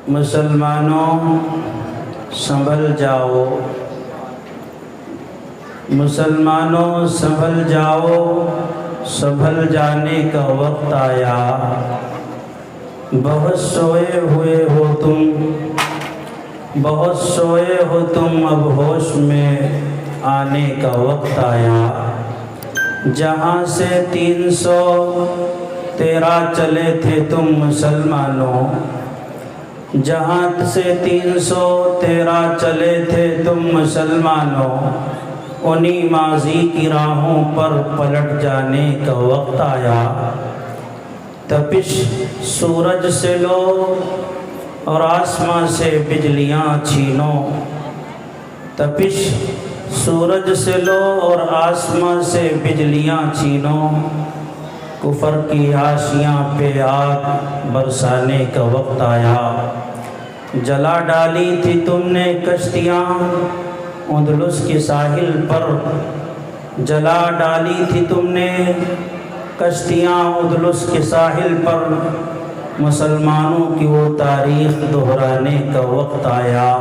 مسلمانوں سنبھل جاؤ، مسلمانوں سنبھل جاؤ، سنبھل جانے کا وقت آیا۔ بہت سوئے ہوئے ہو تم، بہت سوئے ہو تم، اب ہوش میں آنے کا وقت آیا۔ جہاں سے 313 چلے تھے تم مسلمانوں، جہاں سے 313 چلے تھے تم مسلمانوں، انہی ماضی کی راہوں پر پلٹ جانے کا وقت آیا۔ تپش سورج سے لو اور آسمان سے بجلیاں چھینو، تپش سورج سے لو اور آسمان سے بجلیاں چھینو، کفر کی حاشیاں پہ آگ برسانے کا وقت آیا۔ جلا ڈالی تھی تم نے کشتیاں اندلس کے ساحل پر، جلا ڈالی تھی تم نے کشتیاں اندلس کے ساحل پر، مسلمانوں کی وہ تاریخ دہرانے کا وقت آیا۔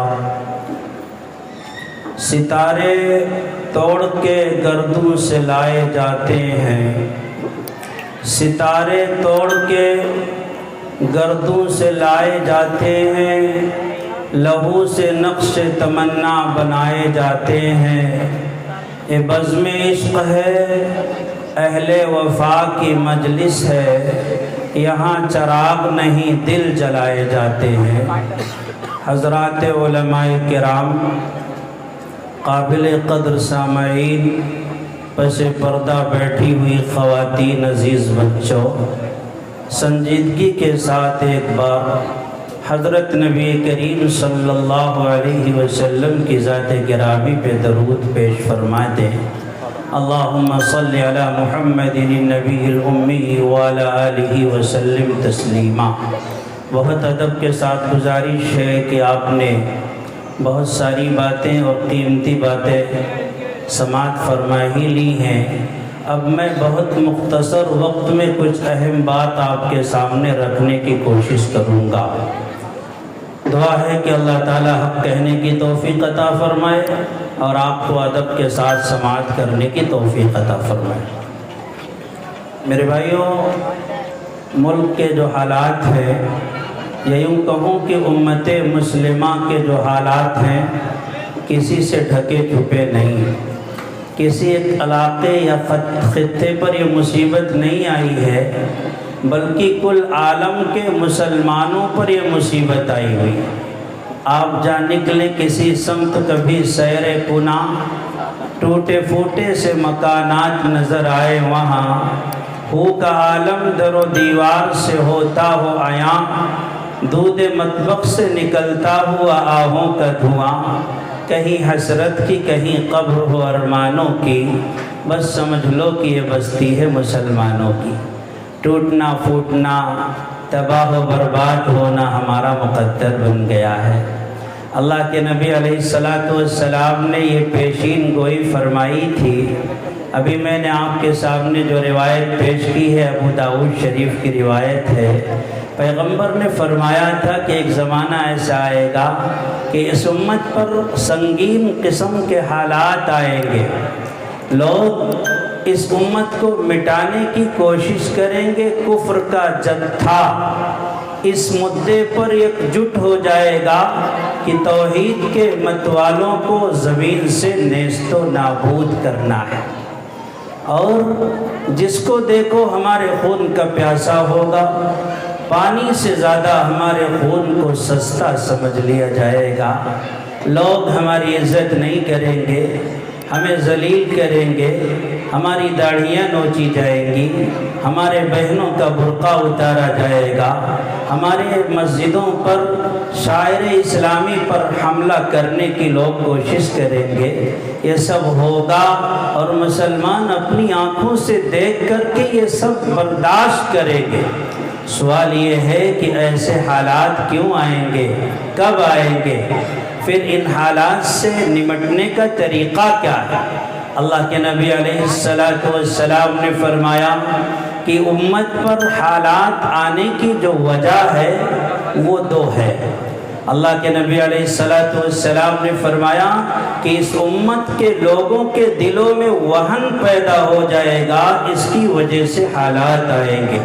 ستارے توڑ کے گردوں سے لائے جاتے ہیں، ستارے توڑ کے گردوں سے لائے جاتے ہیں، لہو سے نقش تمنا بنائے جاتے ہیں۔ یہ بزم عشق ہے، اہل وفا کی مجلس ہے، یہاں چراغ نہیں دل جلائے جاتے ہیں۔ حضرات علماء کرام، قابل قدر سامعین، پس پردہ بیٹھی ہوئی خواتین، عزیز بچوں، سنجیدگی کے ساتھ ایک بار حضرت نبی کریم صلی اللہ علیہ وسلم کی ذات گرامی پہ درود پیش فرما دیں۔ اللہم صلی علی محمد النبی الامی وعلی آلہ وسلم تسلیما۔ بہت ادب کے ساتھ گزارش ہے کہ آپ نے بہت ساری باتیں اور قیمتی باتیں سماعت فرما ہی لی ہیں۔ اب میں بہت مختصر وقت میں کچھ اہم بات آپ کے سامنے رکھنے کی کوشش کروں گا۔ دعا ہے کہ اللہ تعالیٰ حق کہنے کی توفیق عطا فرمائے اور آپ کو ادب کے ساتھ سماعت کرنے کی توفیق عطا فرمائے۔ میرے بھائیوں، ملک کے جو حالات ہیں، یا یوں کہوں کہ امت مسلمہ کے جو حالات ہیں، کسی سے ڈھکے چھپے نہیں۔ کسی ایک علاقے یا خطے پر یہ مصیبت نہیں آئی ہے، بلکہ کل عالم کے مسلمانوں پر یہ مصیبت آئی ہوئی۔ آپ جا نکلیں کسی سمت، کبھی سیر کناں، ٹوٹے پھوٹے سے مکانات نظر آئے وہاں، ہو کا عالم در و دیوار سے ہوتا ہو عیاں، دودھ مطبخ سے نکلتا ہوا آہوں کا دھواں، کہیں حسرت کی کہیں قبر ہو ارمانوں کی، بس سمجھ لو کہ یہ بستی ہے مسلمانوں کی۔ ٹوٹنا پھوٹنا، تباہ و برباد ہونا ہمارا مقدر بن گیا ہے۔ اللہ کے نبی علیہ السلام نے یہ پیشین گوئی فرمائی تھی۔ ابھی میں نے آپ کے سامنے جو روایت پیش کی ہے، ابو داؤد شریف کی روایت ہے۔ پیغمبر نے فرمایا تھا کہ ایک زمانہ ایسا آئے گا کہ اس امت پر سنگین قسم کے حالات آئیں گے۔ لوگ اس امت کو مٹانے کی کوشش کریں گے، کفر کا جتھا اس مدعے پر یکجٹ ہو جائے گا کہ توحید کے متوالوں کو زمین سے نیست و نابود کرنا ہے، اور جس کو دیکھو ہمارے خون کا پیاسا ہوگا، پانی سے زیادہ ہمارے خون کو سستا سمجھ لیا جائے گا۔ لوگ ہماری عزت نہیں کریں گے، ہمیں ذلیل کریں گے، ہماری داڑھیاں نوچی جائیں گی، ہمارے بہنوں کا برقع اتارا جائے گا، ہمارے مسجدوں پر شاعر اسلامی پر حملہ کرنے کی لوگ کوشش کریں گے۔ یہ سب ہوگا اور مسلمان اپنی آنکھوں سے دیکھ کر کے یہ سب برداشت کریں گے۔ سوال یہ ہے کہ ایسے حالات کیوں آئیں گے، کب آئیں گے، پھر ان حالات سے نمٹنے کا طریقہ کیا ہے؟ اللہ کے نبی علیہ السلام نے فرمایا کہ امت پر حالات آنے کی جو وجہ ہے وہ دو ہے۔ اللہ کے نبی علیہ الصلوۃ والسلام نے فرمایا کہ اس امت کے لوگوں کے دلوں میں وہن پیدا ہو جائے گا، اس کی وجہ سے حالات آئیں گے۔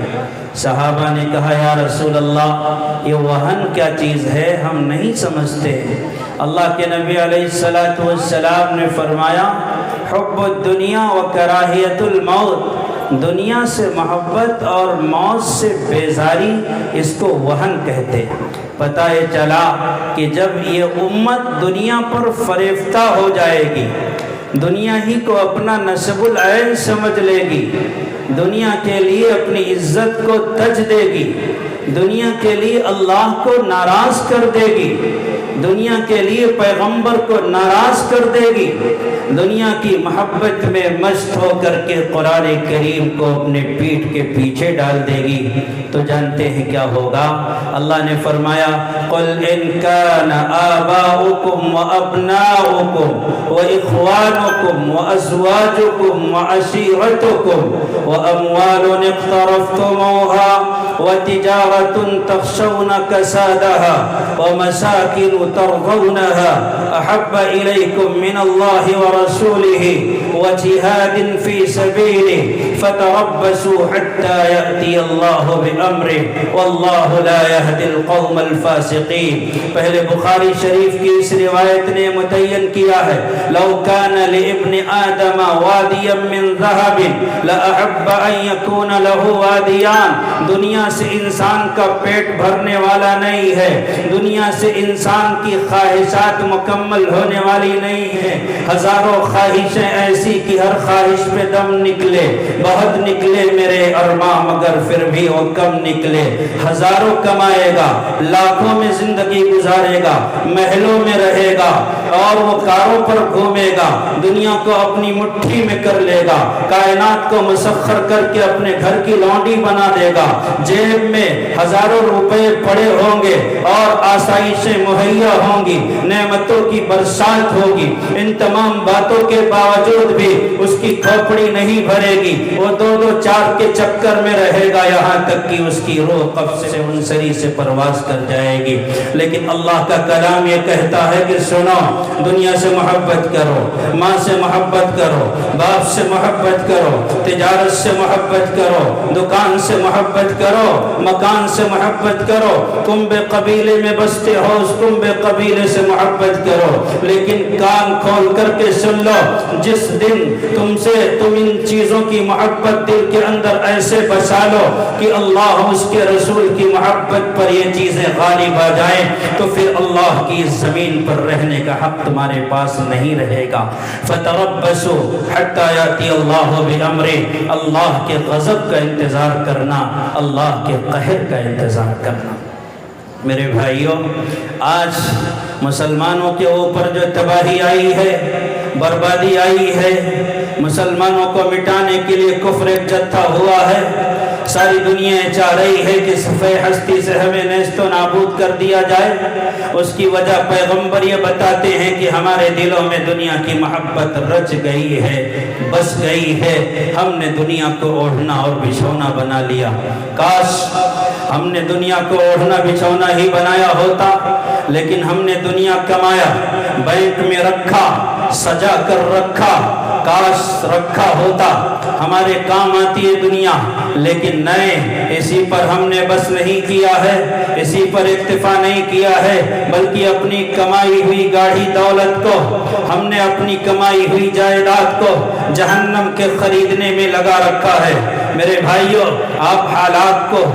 صحابہ نے کہا یا رسول اللہ یہ وہن کیا چیز ہے، ہم نہیں سمجھتے۔ اللہ کے نبی علیہ الصلوۃ والسلام نے فرمایا حب الدنیا و کراہیت الموت، دنیا سے محبت اور موت سے بیزاری، اس کو وہن کہتے ہیں۔ پتہ یہ چلا کہ جب یہ امت دنیا پر فریفتہ ہو جائے گی، دنیا ہی کو اپنا نصب العین سمجھ لے گی، دنیا کے لیے اپنی عزت کو تج دے گی، دنیا کے لیے اللہ کو ناراض کر دے گی، دنیا کے لیے پیغمبر کو ناراض کر دے گی، دنیا کی محبت میں مست ہو کر کے قرآن کریم کو اپنے پیٹھ کے پیچھے ڈال دے گی، تو جانتے ہیں کیا ہوگا؟ اللہ نے فرمایا قل ان کان آباؤکم وابناؤکم واخوانکم وازواجکم وعشیرتکم واموال اقترفتموها وتجارة تخشون كسادها ومساكن ترضونها أحب إليكم من الله ورسوله وجهاد في سبيله فتربصوا حتى يأتي الله بأمره والله لا يهدي القوم الفاسقين۔ پہلے بخاری شریف کی اس روایت نے متعین کیا ہے لو كان لابن آدم واديا من ذهب لأحب أن يكون له واديان۔ دنیا سے انسان کا پیٹ بھرنے والا نہیں ہے، دنیا سے انسان کی خواہشات مکمل ہونے والی نہیں ہے۔ ہزاروں خواہشیں ایسی کہ ہر خواہش پہ دم نکلے، بہت نکلے میرے ارماں مگر پھر بھی وہ کم نکلے۔ ہزاروں کمائے گا، لاکھوں میں زندگی گزارے گا، محلوں میں رہے گا اور وہ کاروں پر گھومے گا، دنیا کو اپنی مٹھی میں کر لے گا، کائنات کو مسخر کر کے اپنے گھر کی لونڈی بنا دے گا، جیب میں ہزاروں روپے پڑے ہوں گے اور آسائشیں مہیا ہوں گی، نعمتوں کی برسات ہوگی، ان تمام باتوں کے باوجود بھی اس کی کھوپڑی نہیں بھرے گی، وہ دو دو چار کے چکر میں رہے گا یہاں تک کہ اس کی روح قبض سے منصری سے پرواز کر جائے گی۔ لیکن اللہ کا کلام یہ کہتا ہے کہ سنو، دنیا سے محبت کرو، ماں سے محبت کرو، باپ سے محبت کرو، تجارت سے محبت کرو، دکان سے محبت کرو، مکان سے محبت کرو، تم بے قبیلے میں بستے ہو اس تم بے قبیلے سے محبت کرو، لیکن کان کھول کر کے سن لو، جس دن تم ان چیزوں کی محبت دل کے اندر ایسے بسا لو کہ اللہ اس کے رسول کی محبت پر یہ چیزیں غالب آ جائیں، تو پھر اللہ کی زمین پر رہنے کا حق تمہارے پاس نہیں رہے گا۔ فتربصوا حتی یاتی اللہ بامرہ، اللہ کے غضب کا انتظار کرنا، اللہ کے قہر کا انتظار کرنا۔ میرے بھائیوں، آج مسلمانوں کے اوپر جو تباہی آئی ہے، بربادی آئی ہے، مسلمانوں کو مٹانے کے لیے کفر ایک جتھا ہوا ہے، ساری دنیا چاہ رہی ہے کہ صفحہ ہستی سے ہمیں نیست و نابود کر دیا جائے۔ اس کی وجہ پیغمبر یہ بتاتے ہیں کہ ہمارے دلوں میں دنیا کی محبت رچ گئی ہے، بس گئی ہے، ہم نے دنیا کو اوڑھنا اور بچھونا بنا لیا۔ کاش ہم نے دنیا کو اوڑھنا بچھونا ہی بنایا ہوتا، لیکن ہم نے دنیا کمایا، بینک میں رکھا، سجا کر رکھا، کاش رکھا ہوتا، ہمارے کام آتی ہے دنیا، لیکن نہیں، اسی پر ہم نے بس نہیں کیا ہے، اسی پر اکتفا نہیں کیا ہے، بلکہ اپنی کمائی ہوئی گاڑی دولت کو، ہم نے اپنی کمائی ہوئی جائیداد کو جہنم کے خریدنے میں لگا رکھا ہے۔ میرے بھائیوں، آپ حالات کو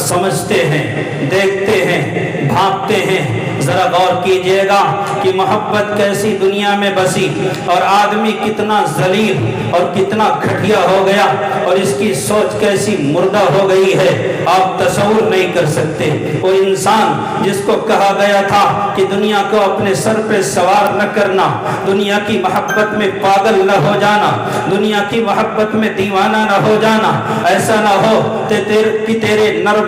سمجھتے ہیں، دیکھتے ہیں، بھانپتے ہیں، ذرا غور کیجئے گا کہ محبت کیسی دنیا میں بسی اور آدمی کتنا ذلیل اور کتنا گھٹیا ہو گیا اور اس کی سوچ کیسی مردہ ہو گئی ہے، آپ تصور نہیں کر سکتے۔ وہ انسان جس کو کہا گیا تھا کہ دنیا کو اپنے سر پہ سوار نہ کرنا، دنیا کی محبت میں پاگل نہ ہو جانا، دنیا کی محبت میں دیوانہ نہ ہو جانا، ایسا نہ ہو کہ تیرے نرم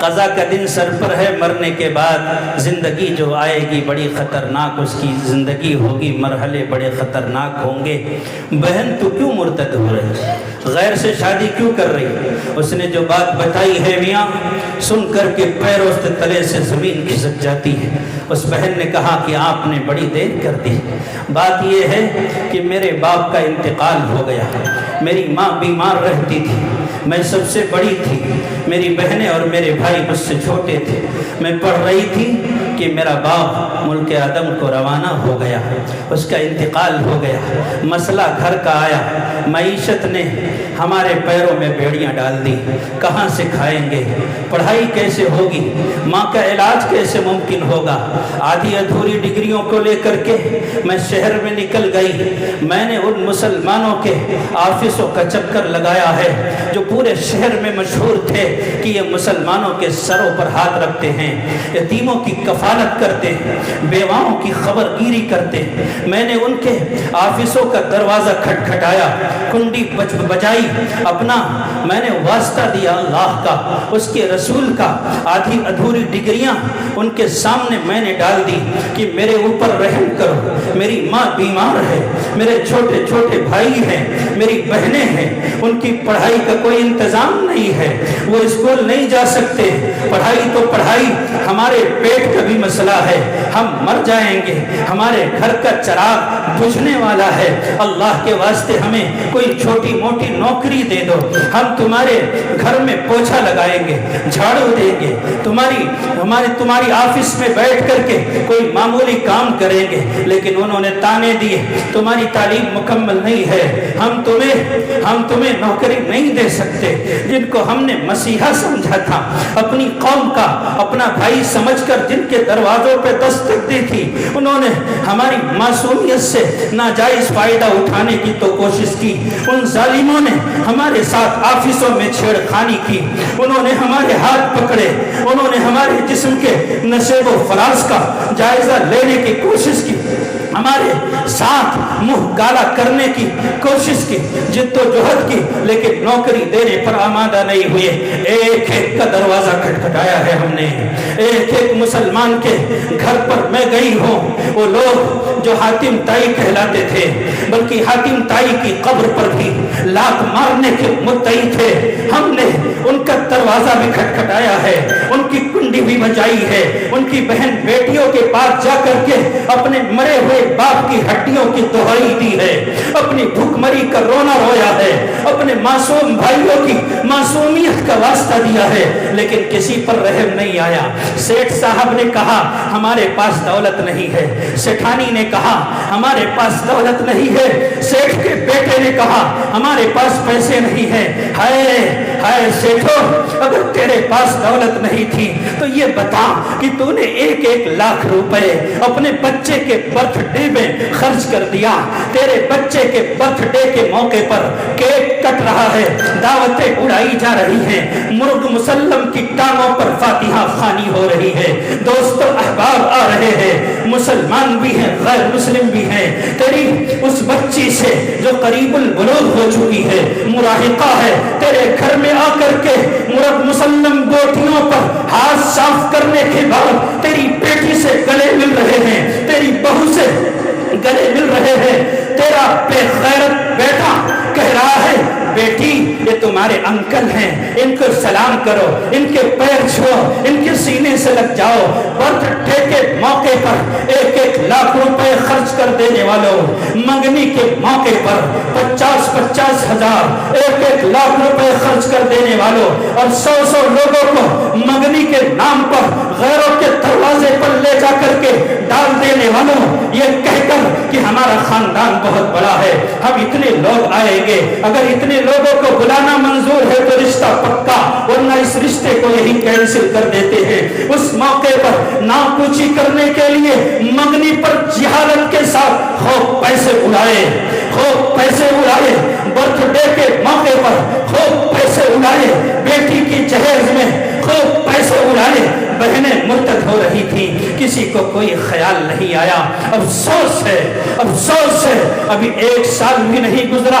قضا کا دن سر پر ہے، مرنے کے بعد زندگی جو آئے گی بڑی خطرناک اس کی زندگی ہوگی، مرحلے بڑے خطرناک ہوں گے۔ بہن تو کیوں مرتد ہو رہی، غیر سے شادی کیوں کر رہی؟ اس نے جو بات بتائی ہے میاں، سن کر کے پیروں سے تلے سے زمین کھسک جاتی ہے۔ اس بہن نے کہا کہ آپ نے بڑی دیر کر دی، بات یہ ہے کہ میرے باپ کا انتقال ہو گیا، میری ماں بیمار رہتی تھی، میں سب سے بڑی تھی، میری بہنیں اور میرے بھائی مجھ سے چھوٹے تھے، میں پڑھ رہی تھی کہ میرا باپ ملک عدم کو روانہ ہو گیا، اس کا انتقال ہو گیا، مسئلہ گھر کا آیا، معیشت نے ہمارے پیروں میں بیڑیاں ڈال دی، کہاں سے کھائیں گے، پڑھائی کیسے ہوگی، ماں کا علاج کیسے ممکن ہوگا؟ آدھی ادھوری ڈگریوں کو لے کر کے میں شہر میں نکل گئی، میں نے ان مسلمانوں کے آفسوں کا چکر لگایا ہے جو پورے شہر میں مشہور تھے کہ یہ مسلمانوں کے سروں پر ہاتھ رکھتے ہیں، یتیموں کی کفالت کرتے ہیں، بیواؤں کی خبر گیری کرتے ہیں۔ میں نے ان کے آفسوں کا دروازہ کھٹکھٹایا، کنڈی بجائی، اپنا میں نے واسطہ دیا اللہ کا، اس کے رسول کا، آدھی ادھوری ڈگریاں ان کے سامنے میں نے ڈال دی کہ میرے اوپر رحم کرو، میری ماں بیمار ہے، میرے چھوٹے چھوٹے بھائی ہیں، میری بہنیں ہیں، ان کی پڑھائی کا کوئی انتظام نہیں ہے، وہ اسکول نہیں جا سکتے، پڑھائی تو پڑھائی، ہمارے پیٹ کا بھی مسئلہ ہے، ہم مر جائیں گے، ہمارے گھر کا چراغ بجھنے والا ہے، اللہ کے واسطے ہمیں کوئی چھوٹی موٹی نوکری دے دو، ہم تمہارے گھر میں پوچھا لگائیں گے، جھاڑو دیں گے، تمہاری آفس میں بیٹھ کر کے کوئی معمولی کام کریں گے۔ لیکن انہوں نے تانے دیے، تمہاری تعلیم مکمل نہیں ہے، ہم تمہیں نوکری نہیں دے سکتے۔ جن کو ہم نے مسیحا سمجھا تھا، اپنی قوم کا اپنا بھائی سمجھ کر جن کے دروازوں پہ دستک دی تھی، انہوں نے ہماری معصومیت سے ناجائز فائدہ اٹھانے کی تو کوشش کی، ان ظالموں نے ہمارے ساتھ آفسوں میں چھیڑ خانی کی، انہوں نے ہمارے ہاتھ پکڑے، انہوں نے ہمارے جسم کے نشیب و فراز کا جائزہ لینے کی کوشش کی، ہمارے ساتھ منہ کالا کرنے کی کوشش کی، جد و جہد کی، لیکن نوکری دینے پر آمادہ نہیں ہوئے۔ ایک ایک کا دروازہ کھٹکھٹایا ہے ہم نے، ایک ایک مسلمان کے گھر پر میں گئی ہوں، وہ لوگ جو حاتم تائی کہلاتے تھے، بلکہ حاتم تائی کی قبر پر بھی لات مارنے کے مدعی تھے، ہم نے ان کا دروازہ بھی کھٹکھٹایا ہے، ان کی کنڈی بھی بجائی ہے، ان کی بہن بیٹیوں کے پاس جا کر کے اپنے مرے ہوئے باپ کی ہڈیوں کی دہائی دی ہے، اپنی بھوک مری کا رونا رویا ہے، اپنے معصوم بھائیوں کی معصومیت کا واسطہ دیا ہے، لیکن کسی پر رحم نہیں آیا۔ سیٹھ صاحب نے کہا ہمارے پاس دولت نہیں ہے، سیٹھانی نے کہا ہمارے پاس دولت نہیں ہے، سیٹھ کے بیٹے نے کہا ہمارے پاس پیسے نہیں ہیں۔ ہائے سیٹھو، اگر تیرے پاس دولت نہیں تھی تو یہ بتا کہ تو نے 1-1 لاکھ روپے اپنے بچے کے برتھ ڈے میں خرچ کر دیا، تیرے بچے کے برتھ ڈے کے موقع پر کیک کٹ رہا ہے، دعوتیں اڑائی جا رہی ہیں، مرغ مسلم کی ٹانگوں پر فاتحہ خوانی ہو رہی ہے، دوست احباب آ رہے ہیں، مسلمان بھی ہیں غیر مسلم بھی ہیں، تیری اس بچی سے جو قریب البلوغ ہو چکی ہے، مراہقہ ہے، تیرے گھر میں آ کر کے مرغ مسلم گوٹیوں پر ہاتھ صاف کرنے کے بعد تیری بیٹی سے گلے مل رہے ہیں، تیری بہو سے گلے مل رہے ہیں، تیرا بے غیرت بیٹا کہہ رہا ہے بیٹی یہ تمہارے انکل ہیں، ان کو سلام کرو، ان کے پیر چھوڑو، ان کے سینے سے لگ جاؤ۔ برتھ ڈے کے موقع پر 1-1 لاکھ روپے خرچ کر دینے والوں، منگنی کے موقع پر 50-50 ہزار 1-1 لاکھ روپے خرچ کر دینے والوں، اور 100 لوگوں کو منگنی کے نام پر غیروں کے دروازے پر لے جا کر کے ڈال دینے والوں، یہ کہہ کر کہ ہمارا خاندان بہت بڑا ہے، ہم اتنے لوگ آئیں گے، اگر اتنے لوگوں کو بلانا منظور ہے تو رشتہ پکا، ورنہ اس رشتے کو یہی کینسل کر دیتے ہیں۔ اس موقع پر نام پوچھی کرنے کے لیے منگنی پر جہالت کے ساتھ خوب پیسے اڑائے، برتھ ڈے کے موقع پر خوب پیسے اڑائے، بیٹی کی جہیز میں خوب پیسے اڑائے، بہنیں مرتد ہو رہی تھی، کسی کو کوئی خیال نہیں آیا۔ افسوس ہے ابھی 1 سال بھی نہیں گزرا،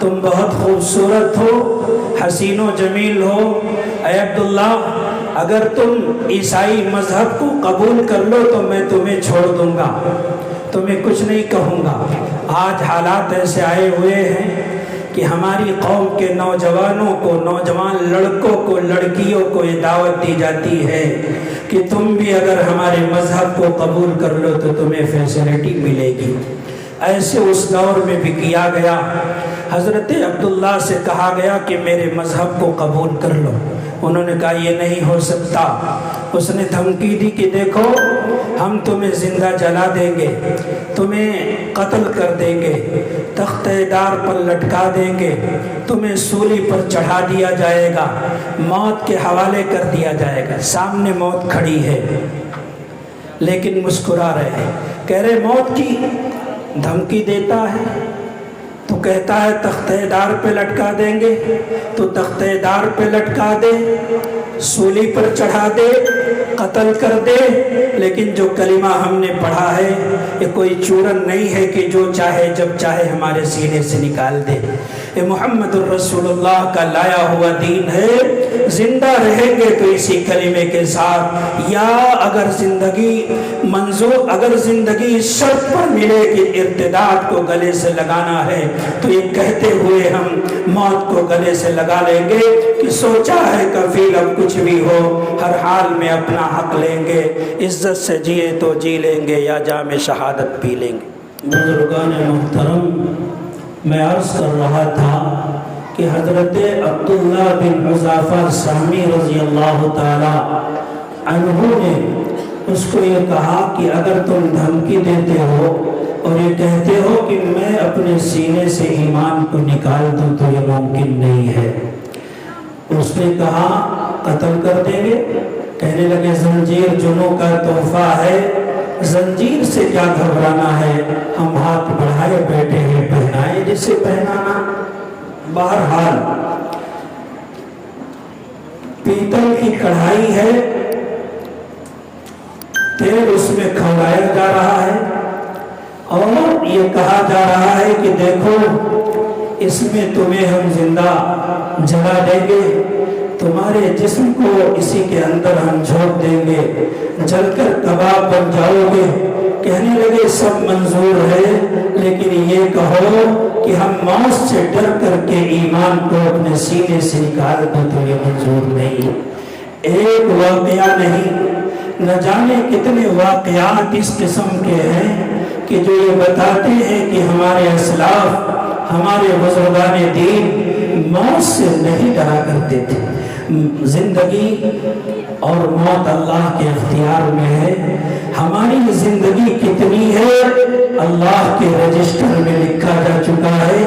تم بہت خوبصورت ہو، حسین و جمیل ہو، اے عبداللہ اگر تم عیسائی مذہب کو قبول کر لو تو میں تمہیں چھوڑ دوں گا، تمہیں کچھ نہیں کہوں گا۔ آج حالات ایسے آئے ہوئے ہیں کہ ہماری قوم کے نوجوانوں کو، نوجوان لڑکوں کو، لڑکیوں کو یہ دعوت دی جاتی ہے کہ تم بھی اگر ہمارے مذہب کو قبول کر لو تو تمہیں فیسلٹی ملے گی۔ ایسے اس دور میں بھی کیا گیا۔ حضرت عبداللہ سے کہا گیا کہ میرے مذہب کو قبول کر لو، انہوں نے کہا یہ نہیں ہو سکتا۔ اس نے دھمکی دی کہ دیکھو ہم تمہیں زندہ جلا دیں گے، تمہیں قتل کر دیں گے، تختہ دار پر لٹکا دیں گے، تمہیں سولی پر چڑھا دیا جائے گا، موت کے حوالے کر دیا جائے گا۔ سامنے موت کھڑی ہے لیکن مسکرا رہے ہیں، کہہ رہے موت کی دھمکی دیتا ہے تو کہتا ہے تختہ دار پہ لٹکا دیں گے، تو تختہ دار پہ لٹکا دے، سولی پر چڑھا دے، قتل کر دے، لیکن جو کلمہ ہم نے پڑھا ہے یہ کوئی چورن نہیں ہے کہ جو چاہے جب چاہے ہمارے سینے سے نکال دے۔ یہ محمد الرسول اللہ کا لایا ہوا دین ہے، زندہ رہیں گے تو اسی کلمے کے ساتھ، یا اگر زندگی اس شرط پر ملے کہ ارتداد کو گلے سے لگانا ہے تو یہ کہتے ہوئے ہم موت کو گلے سے لگا لیں گے کہ سوچا ہے کفیل اب کچھ بھی ہو، ہر حال میں اپنا حق لیں گے، عزت سے جیے تو جی لیں گے یا جام شہادت پی لیں گے۔ بزرگان محترم، میں عرض کر رہا تھا کہ حضرت عبداللہ بن حذافہ سہمی رضی اللہ تعالی عنہ نے اس کو یہ کہا کہ اگر تم دھمکی دیتے ہو اور یہ کہتے ہو کہ میں اپنے سینے سے ایمان کو نکال دوں تو یہ ممکن نہیں ہے۔ اس نے کہا قتل کر دیں گے؟ کہنے لگے زنجیر جنوں کا تحفہ ہے، زنجیر سے کیا گھبرانا ہے، ہم ہاتھ بڑھائے بیٹھے ہیں، پہنائے جسے پہنانا۔ بہرحال پیتل کی کڑھائی ہے، تیل اس میں کھولایا جا رہا ہے اور یہ کہا جا رہا ہے کہ دیکھو اس میں تمہیں ہم زندہ جلا دیں گے، تمہارے جسم کو اسی کے اندر ہم جھونک دیں گے، جل کر کباب بن جاؤ گے۔ کہنے لگے سب منظور ہے لیکن یہ کہو کہ ہم موت سے ڈر کر کے ایمان کو اپنے سینے سے نکال دیں تو یہ منظور نہیں۔ ایک واقعہ نہیں، نہ جانے کتنے واقعات اس قسم کے ہیں کہ جو یہ بتاتے ہیں کہ ہمارے اسلاف، ہمارے بزرگان دین موت سے نہیں ڈرا کرتے تھے۔ زندگی اور موت اللہ کے اختیار میں ہے، ہماری زندگی کتنی ہے اللہ کے رجسٹر میں لکھا جا چکا ہے،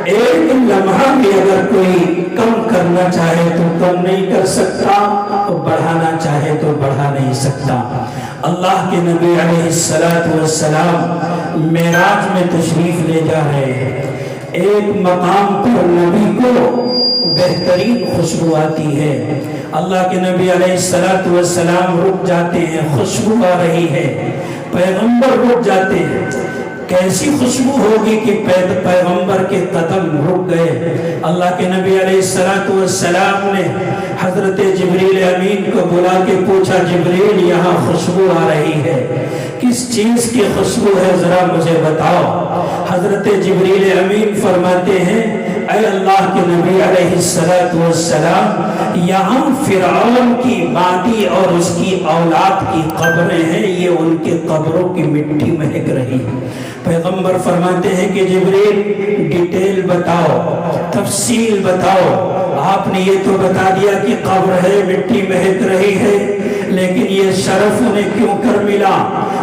ایک لمحہ بھی اگر کوئی کم کرنا چاہے تو کم نہیں کر سکتا اور بڑھانا چاہے تو بڑھا نہیں سکتا۔ اللہ کے نبی علیہ السلام معراج میں تشریف لے جا رہے ہیں، ایک مقام پر نبی کو بہترین خوشبو آتی ہے، اللہ کے نبی علیہ السلام رک جاتے ہیں، خوشبو آ رہی ہے، پیغمبر رک جاتے ہیں۔ کیسی خوشبو ہوگی کہ پیغمبر کے قدم رک گئے۔ اللہ کے نبی علیہ السلام نے حضرت جبریل امین کو بلا کے پوچھا جبریل یہاں خوشبو آ رہی ہے، کس چیز کی خوشبو ہے ذرا مجھے بتاؤ۔ حضرت جبریل امین فرماتے ہیں اے اللہ کے نبی علیہ السلام یہاں فرعون کی مادی اور اس کی اولاد کی قبریں ہیں، یہ ان کے قبروں کی مٹی مہک رہی۔ پیغمبر فرماتے ہیں کہ جبریل ڈیٹیل بتاؤ، تفصیل بتاؤ، آپ نے یہ تو بتا دیا کہ قبر ہے، مٹی مہک رہی ہے، لیکن یہ شرف انہیں کیوں کر ملا،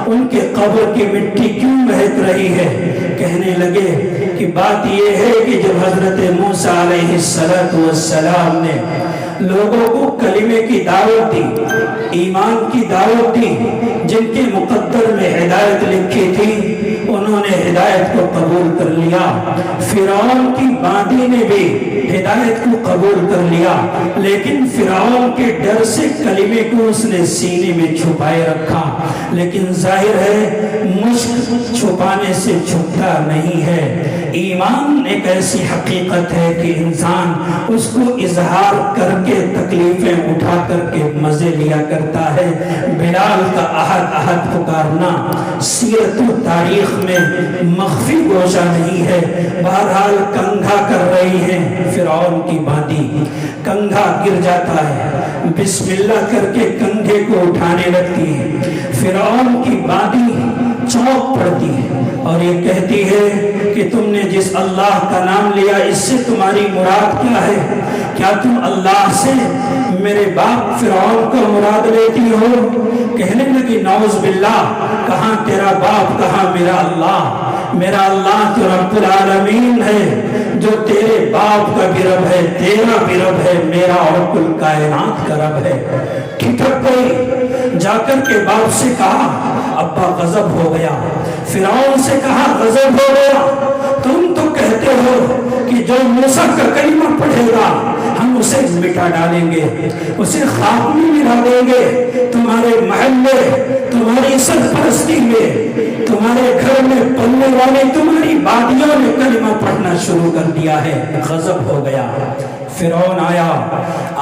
ان کے قبر کی مٹی کیوں مہک رہی ہے؟ کہنے لگے کہ بات یہ ہے کہ جب حضرت موسیٰ علیہ السلام نے لوگوں کو کلمے کی دعوت دی، ایمان کی دعوت دی، جن کے مقدر میں ہدایت لکھی تھی انہوں نے ہدایت کو قبول کر لیا، فرعون کی باندی نے بھی ہدایت کو قبول کر لیا، لیکن فرعون کے ڈر سے کلمے کو اس نے سینے میں چھپائے رکھا۔ لیکن ظاہر ہے مشک چھپانے سے چھپتا نہیں ہے۔ ایمان ایک ایسی حقیقت ہے کہ انسان اس کو اظہار کر کے تکلیفیں اٹھا کر کے مزے لیا کرتا ہے۔ بلال کا احد احد پکارنا سیرت و تاریخ میں مخفی گوشہ نہیں ہے۔ بہرحال کنگھا کر رہی ہیں فرعون کی باندی، کنگھا گر جاتا ہے، بسم اللہ کر کے کنگھے کو اٹھانے لگتی ہے۔ فرعون کی باندی چونک پڑتی ہے اور یہ کہتی ہے کہ تم نے جس اللہ کا نام لیا اس سے تمہاری مراد کیا ہے؟ کیا تم اللہ سے میرے باپ فرعون کو مراد لیتی ہو؟ کہنے لگی نعوذ باللہ، کہاں تیرا باپ کہاں میرا اللہ، میرا اللہ تو رب العالمین ہے، جو تیرے باپ کا بھی رب ہے، تیرا بھی رب ہے، میرا اور کل کائنات کا رب ہے۔ ٹھٹک گئی، جا کر کے باپ سے کہا ابا غضب ہو گیا، فرعون سے کہا غضب ہو گیا، تم تو کہتے ہو کہ جو موسیٰ کا کلمہ پڑھے گا ہم اسے مٹا ڈالیں گے، اسے خاک میں ملا دیں گے، تمہارے محلے، تمہاری سرپرستی میں، تمہارے گھر میں پلنے والے تمہاری بادیوں نے کلمہ پڑھنا شروع کر دیا ہے۔ غضب ہو گیا، فرعون آیا۔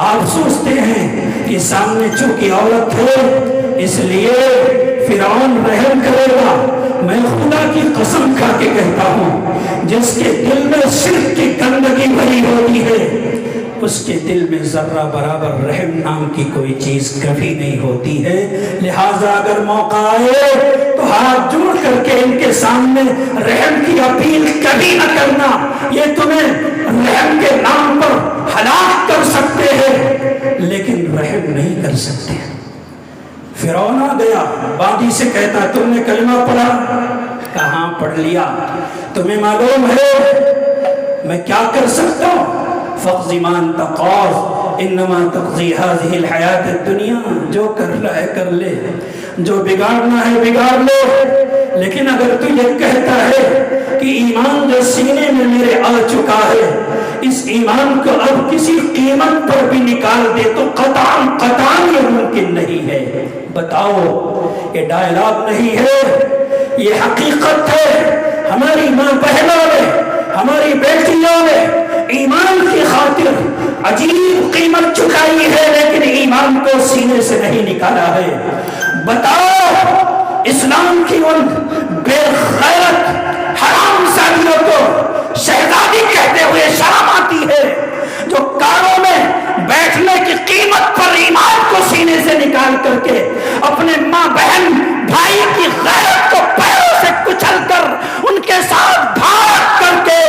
آپ سوچتے ہیں کہ سامنے چونکہ عورت ہے اس لیے فرعون رحم کرے گا؟ میں خدا کی قسم کھا کے کہتا ہوں جس کے دل میں شرک کی گندگی بھری ہوتی ہے اس کے دل میں ذرہ برابر رحم نام کی کوئی چیز کبھی نہیں ہوتی ہے۔ لہٰذا اگر موقع آئے تو ہاتھ جوڑ کر کے ان کے سامنے رحم کی اپیل کبھی نہ کرنا، یہ تمہیں رحم کے نام پر ہلاک کر سکتے ہیں لیکن رحم نہیں کر سکتے۔ فرعون آ گیا، باندی سے کہتا تم نے کلمہ پڑھا؟ کہاں پڑھ لیا؟ تمہیں معلوم ہے میں کیا کر سکتا ہوں؟ فَقْضِ مَا أَنْتَ قَاضٍ إِنَّمَا تَقْضِي هَذِهِ الْحَيَاةَ الدُّنْيَا، جو کر رہا ہے کر لے، جو بگاڑنا ہے بگاڑ لے، لیکن اگر تو یہ کہتا ہے کہ ایمان جو سینے میں میرے آ چکا ہے اس ایمان کو اب کسی قیمت پر بھی نکال دے تو قطعاً قطعاً یہ ممکن نہیں ہے۔ بتاؤ، یہ ڈائلاگ نہیں ہے، یہ حقیقت ہے۔ ہماری ماں بہنوں نے، ہماری بیٹیوں نے ایمان کی خاطر عجیب قیمت چکائی ہے لیکن ایمان کو سینے سے نہیں نکالا ہے۔ بتاؤ، اسلام کی ان بے غیرت حرام زادیوں کو شہزادی کہتے ہوئے شرم آتی ہے جو کاروں میں بیٹھنے کی قیمت پر ایمان کو سینے سے نکال کر کے اپنے ماں بہن بھائی کی غیرت کو پیروں سے کچل کر ان کے ساتھ بھاگ کر کے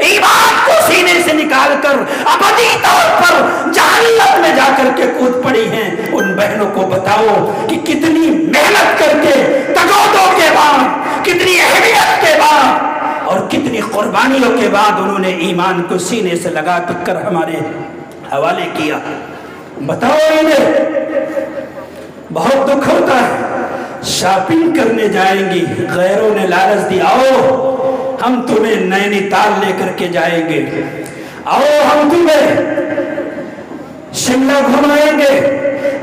ایمان کو سینے سے نکال کر ابدی طور پر جہنم میں جا کر کے کود پڑی ہیں۔ ان بہنوں کو بتاؤ کہ کتنی محنت کر کے تگودوں کے بعد، کتنی اہمیت کے بعد اور کتنی قربانیوں کے بعد انہوں نے ایمان کو سینے سے لگا کر ہمارے حوالے کیا۔ بتاؤ انہیں بہت دکھ ہوتا ہے، شاپنگ کرنے جائیں گی، غیروں نے لالچ دی آؤ ہم تمہیں نینی تال لے کر کے جائیں گے، آؤ ہم تمہیں شملہ گھمائیں گے،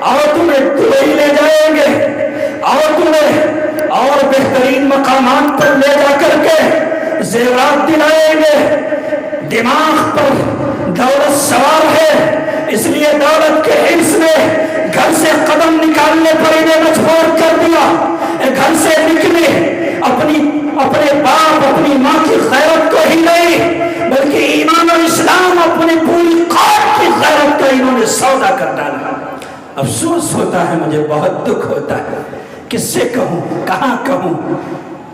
آؤ تمہیں دبئی لے جائیں گے، آؤ تمہیں اور بہترین مقامات پر لے جا کر کے زیورات دلائیں گے۔ دماغ پر دولت سوار ہے اس لیے دولت کے حرص نے گھر سے قدم نکالنے پر انہیں مجبور کر دیا، گھر سے نکلے اپنے باپ اپنی ماں کی غیرت کو ہی نہیں بلکہ ایمان اور اسلام اپنی پوری قوم کی غیرت کو انہوں نے سودا کر ڈالا۔ افسوس ہوتا ہے، مجھے بہت دکھ ہوتا ہے، کس سے کہوں، کہاں کہوں،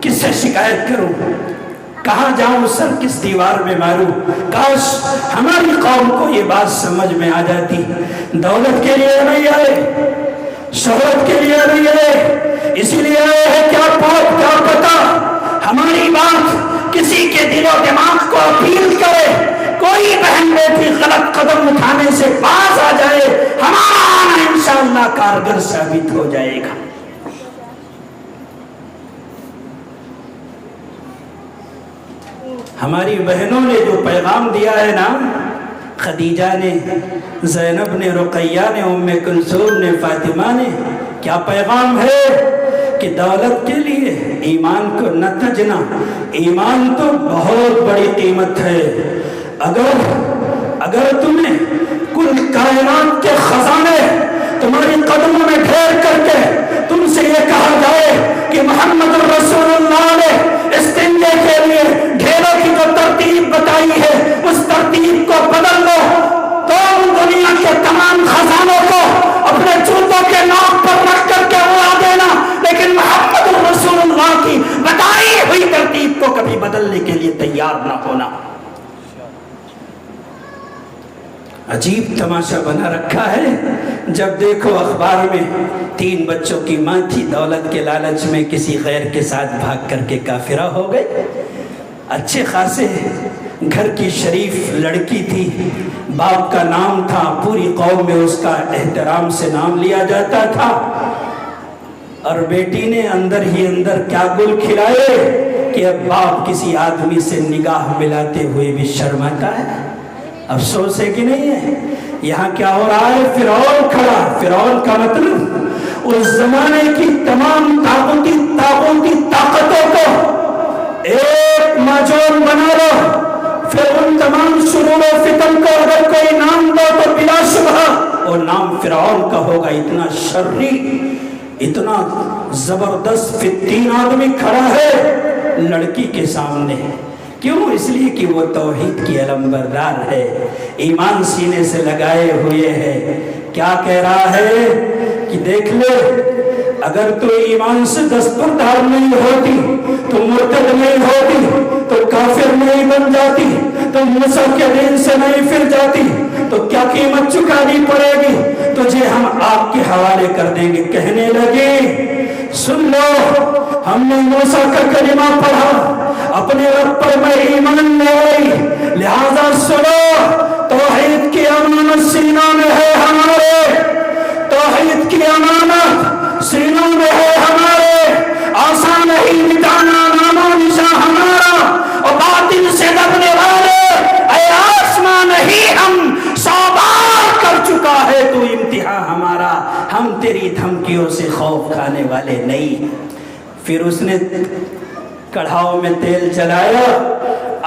کس سے شکایت کروں، کہاں جاؤں، سر کس دیوار میں ماروں۔ کاش ہماری قوم کو یہ بات سمجھ میں آ جاتی، دولت کے لیے نہیں آئے، شہرت کے لیے نہیں آئے، اسی لیے آئے ہیں کیا بات کیا پتا ہماری بات کسی کے دل و دماغ کو اپیل کرے، کوئی بہن بیٹی غلط قدم اٹھانے سے باز آ جائے، ہمارا آنا انشاءاللہ کارگر ثابت ہو جائے گا۔ ہماری بہنوں نے جو پیغام دیا ہے نا، خدیجہ نے، زینب نے، رقیہ نے، ام کلثوم نے، فاطمہ نے، کیا پیغام ہے کہ دولت کے لیے ایمان کو نہ تجنا، ایمان تو بہت بڑی قیمت ہے۔ اگر تمہیں کل کائنات کے خزانے تمہاری قدموں میں ڈھیر کر کے تم سے یہ کہا جائے کہ محمد رسول اللہ نے استنجے کے لیے ڈھیروں کی جو ترتیب بتائی ہے اس ترتیب کو بدل لو، تو دنیا کے تمام خزانوں کو اپنے جوتوں کے ناک پر رکھ کر کے اڑا دینا، لیکن محمد رسول اللہ کی بتائی ہوئی ترتیب کو کبھی بدلنے کے لیے تیار نہ ہونا۔ عجیب تماشا بنا رکھا ہے، جب دیکھو اخبار میں 3 بچوں کی ماں تھی، دولت کے لالچ میں کسی غیر کے ساتھ بھاگ کر کے کافرہ ہو گئی، اچھے خاصے گھر کی شریف لڑکی تھی، باپ کا نام تھا، پوری قوم میں اس کا احترام سے نام لیا جاتا تھا، اور بیٹی نے اندر ہی اندر کیا گل کھلائے کہ اب باپ کسی آدمی سے نگاہ ملاتے ہوئے بھی شرماتا ہے۔ افسوس ہے کہ نہیں ہے؟ یہاں کیا ہو رہا ہے؟ فرعون کھڑا، فرعون کا مطلب اس زمانے کی تمام طاقتی طاقتوں کو ایک ماجون بنا لو، پھر ان تمام شرور و فتن کو اگر کوئی نام دو تو بلا شبہ وہ نام فرعون کا ہوگا۔ اتنا شرری، اتنا زبردست فتین آدمی کھڑا ہے لڑکی کے سامنے، کیوں؟ اس لیے کہ وہ توحید کی علمبردار ہے، ایمان سینے سے لگائے ہوئے ہے۔ کیا کہہ رہا ہے کہ دیکھ لے، اگر تو ایمان سے دستبردار نہیں ہوتی تو مرتد نہیں ہوتی، تو کافر نہیں بن جاتی، تو موسیٰ کے دین سے نہیں پھر جاتی، تو کیا قیمت چکانی پڑے گی؟ تجھے ہم آگ کے حوالے کر دیں گے۔ کہنے لگے سن لو، ہم نے موسیٰ کا کلمہ پڑھا، اپنے رب پر میں ایمان لے آئی، لہذا سنو، توحید کی امانت سینوں میں ہے ہمارے، توحید کی امانت سینوں میں ہے ہمارے، آسان نہیں مٹانا نام و نشان ہمارا، اور باطن سے دبنے والے اے آسمان ہی ہم 100 بار کر چکا ہے تو امتحان ہمارا، ہم تیری دھمکیوں سے خوف کھانے والے نہیں۔ پھر اس نے کڑھاؤ میں تیل چلایا،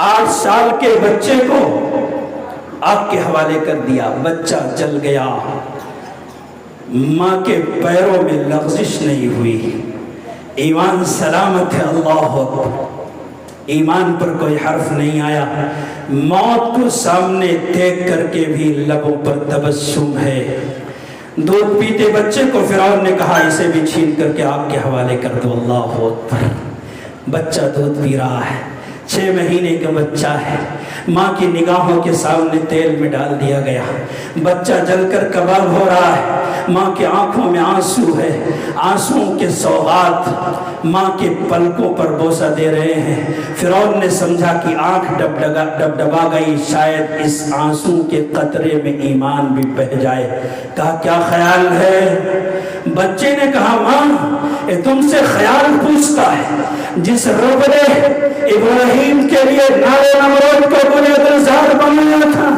8 سال کے بچے کو آگ کے حوالے کر دیا، بچہ جل گیا، ماں کے پیروں میں لغزش نہیں ہوئی، ایمان سلامت ہے، اللہ اکبر، ایمان پر کوئی حرف نہیں آیا، موت کو سامنے دیکھ کر کے بھی لبوں پر تبسم ہے۔ دودھ پیتے بچے کو فرعون نے کہا اسے بھی چھین کر کے آگ کے حوالے کر دو، اللہ اکبر، بچہ دودھ پی رہا ہے، 6 مہینے کا بچہ ہے، ماں کی نگاہوں کے سامنے تیل میں ڈال دیا گیا، بچہ جل کر کباب ہو رہا ہے، ماں کے آنکھوں میں آنسو ہے، آنسوؤں کے سوغات ماں کے پلکوں پر بوسہ دے رہے ہیں۔ فرعون نے سمجھا کہ آنکھ ڈبڈبا گئی، شاید اس آنسو کے قطرے میں ایمان بھی بہہ جائے۔ کہا کیا خیال ہے؟ بچے نے کہا ماں یہ تم سے خیال پوچھتا ہے، جس رب نے ابراہیم کے لیے نارے نمرود کو بنیاد گلزار بنایا تھا،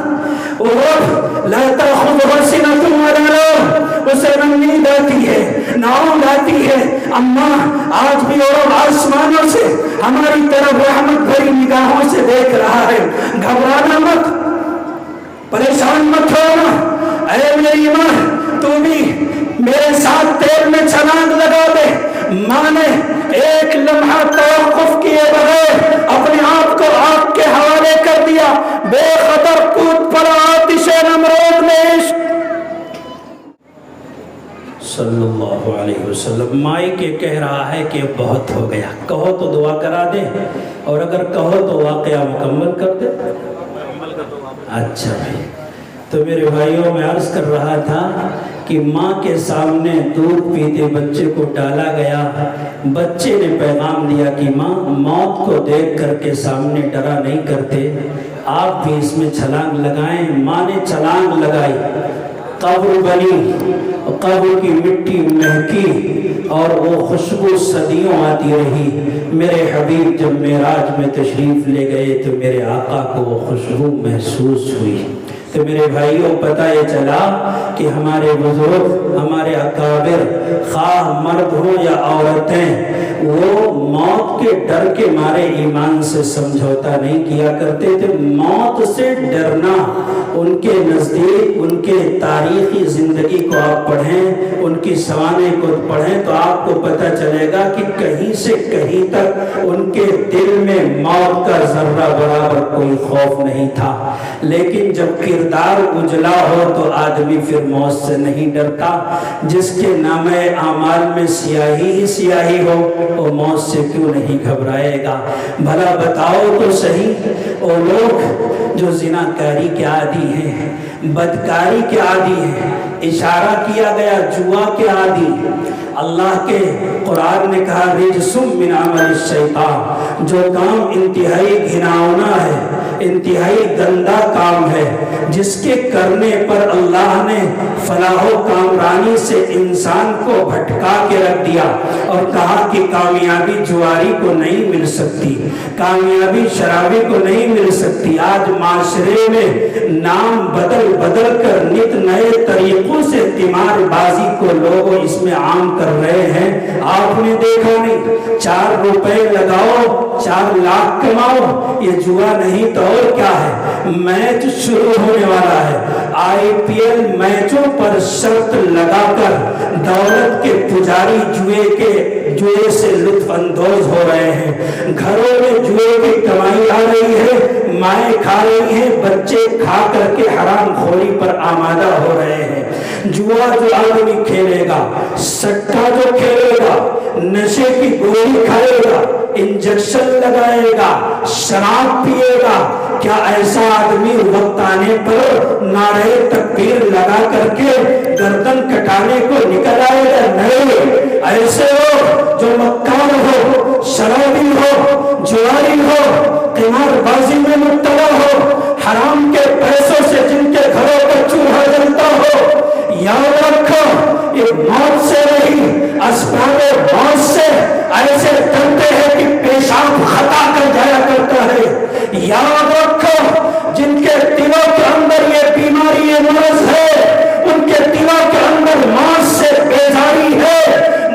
وہ رب لا تأخذہ سنۃ ولا نوم، اسے نہ نیند آتی ہے نہ اونگ آتی ہے، اماں آج بھی اور آسمانوں سے ہماری طرف رحمت بھری نگاہوں سے دیکھ رہا ہے، گھبرانا مت، پریشان مت ہونا، اے میری ماں تو بھی میرے ساتھ تیل میں چھلانگ لگا دے۔ ماں نے ایک لمحہ توقف کیے بغیر اپنے آپ کو آگ کے حوالے کر دیا، بے خطر کود پڑا آتش نمرود میں۔ صلی اللہ علیہ وسلم مائی کے کہہ رہا ہے کہ بہت ہو گیا، کہو تو دعا کرا دے، اور اگر کہو تو واقعہ مکمل کر دے۔ اچھا بھائی، تو میرے بھائیوں میں عرض کر رہا تھا کہ ماں کے سامنے دودھ پیتے بچے کو ڈالا گیا، بچے نے پیغام دیا کہ ماں موت کو دیکھ کر کے سامنے ڈرا نہیں کرتے، آپ بھی اس میں چھلانگ لگائیں۔ ماں نے چھلانگ لگائی، قبر بنی، قبر کی مٹی مہکی اور وہ خوشبو صدیوں آتی رہی۔ میرے حبیب جب معراج میں تشریف لے گئے تو میرے آقا کو وہ خوشبو محسوس ہوئی۔ تو میرے بھائیوں پتہ یہ چلا کہ ہمارے بزرگ، ہمارے اکابر، خواہ مرد ہوں یا عورتیں، وہ موت کے ڈر کے مارے ایمان سے سمجھوتا نہیں کیا کرتے تھے۔ موت سے ڈرنا ان کے نزدیک، ان کے تاریخی زندگی کو آپ پڑھیں، ان کی سوانح کو پڑھیں تو آپ کو پتہ چلے گا کہ کہیں سے کہیں تک ان کے دل میں موت کا ذرہ برابر کوئی خوف نہیں تھا۔ لیکن جب کردار اجلا ہو تو آدمی پھر موت سے نہیں ڈرتا۔ جس کے نامہ اعمال میں سیاہی ہی سیاہی ہو وہ موت سے کیوں نہیں گھبرائے گا؟ بھلا بتاؤ تو صحیح، وہ لوگ جو زناکاری کے عادی ہیں، بدکاری کے عادی ہیں، اشارہ کیا گیا جوا کے عادی، اللہ کے قرآن نے کہا رجس من عمل الشیطان، جو کام انتہائی گھناؤنا ہے، انتہائی گندا کام ہے، جس کے کرنے پر اللہ نے فلاح و کامرانی سے انسان کو بھٹکا کے رکھ دیا اور کہا کہ کامیابی جواری کو نہیں مل سکتی، کامیابی شرابی کو نہیں مل سکتی۔ آج معاشرے میں نام بدل بدل کر نت نئے طریقوں سے قمار بازی کو لوگ اس میں عام کر رہے ہیں۔ آپ نے دیکھا نہیں، 4 روپے لگاؤ 4 لاکھ کماؤ، یہ جوا نہیں تو اور کیا ہے؟ میچ شروع ہونے والا ہے، آئی پی ایل میچوں پر شرط لگا کر دولت کے پجاری جوئے سے لطف اندوز ہو رہے ہیں۔ گھروں میں جوئے کی کمائی آ رہی ہے، مائیں کھا رہی ہیں، بچے کھا کر کے حرام خوری پر آمادہ ہو رہے ہیں۔ جوا جو آدمی کھیلے گا، سٹا جو کھیلے گا، نشے کی گولی کھائے گا، انجیکشن لگائے گا، شراب پیے گا، کیا ایسا آدمی وقت آنے پر نعرہ تکبیر لگا کر کے گردن کٹانے کو نکل آئے گا؟ نہیں، ایسے لوگ جو مکار ہو، شرابی ہو، جواری ہو، قمار بازی میں مبتلا ہو، حرام کے پیسوں سے جن کے گھروں پر چولہا جلتا ہو، یاد رکھو یہ موت سے نہیں، اسباب موت سے ایسے ڈرتے ہیں کہ پیشاب خطا کر جایا کرتا ہے۔ یاد رکھو جن کے دلوں کے اندر یہ بیماری یہ مرض ہے، ان کے دلوں کے اندر موت سے بیزاری ہے۔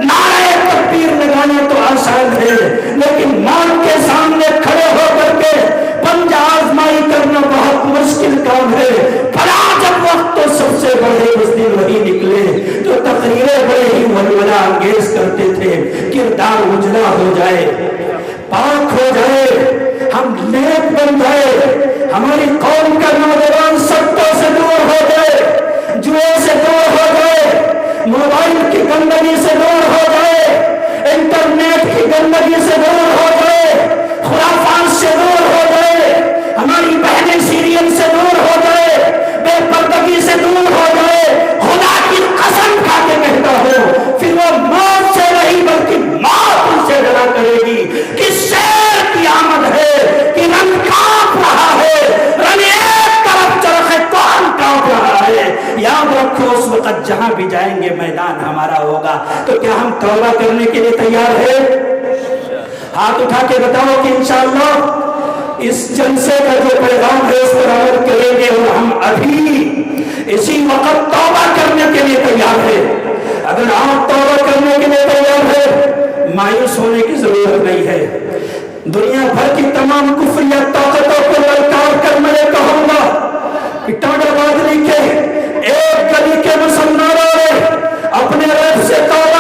نعرہ تکبیر لگانا تو آسان ہے، لیکن موت کے سامنے کھڑے ہو کر کے پنجہ آزمائی کرنا بہت مشکل کام ہے۔ بھلا جب وقت تو سب سے بڑے اس دن وہی نکلے جو تقریریں بڑے ہی ولولہ انگیز کرتے تھے، کردار اجلا ہو جائے، پاک ہو جائے، ہم نیک بن جائے، ہماری قوم کا نوجوان سٹوں سے دور ہو جائے، جوئے سے دور ہو جائے، موبائل کی گندگی سے دور ہو جائے، انٹرنیٹ کی گندگی سے دور ہو جائے، خرافات سے دور ہو جائے، ہماری بہنیں سیریل سے دور ہو جائے، بے پردگی سے دور ہو جائے، خدا کی قسم کھا کے کہتا ہو پھر وہ موت سے نہیں بلکہ موت ان سے ڈرا کرے گی کہ شیر کی آمد ہے، کہ رن کانپ رہا ہے، رن ایک طرف چرخ کون کانپ رہا ہے۔ یاد رکھو اس وقت جہاں بھی جائیں گے میدان ہمارا ہوگا، تو کیا ہم توبہ کرنے کے لیے تیار ہیں؟ ہاتھ اٹھا کے بتاؤ کہ انشاءاللہ اس جلسے کا جو پیغام ہے اس پر عمل کریں گے اور ہم ابھی اسی وقت توبہ کرنے کے لیے تیار ہیں۔ اگر آپ توبہ کرنے کے لیے تیار ہیں، مایوس ہونے کی ضرورت نہیں ہے۔ دنیا بھر کی تمام کفریت طاقتوں کو للکار کر میں کہوں گا کہ ٹاٹا بادلی کے ایک گلی کے مسلمانوں نے اپنے رب سے توبہ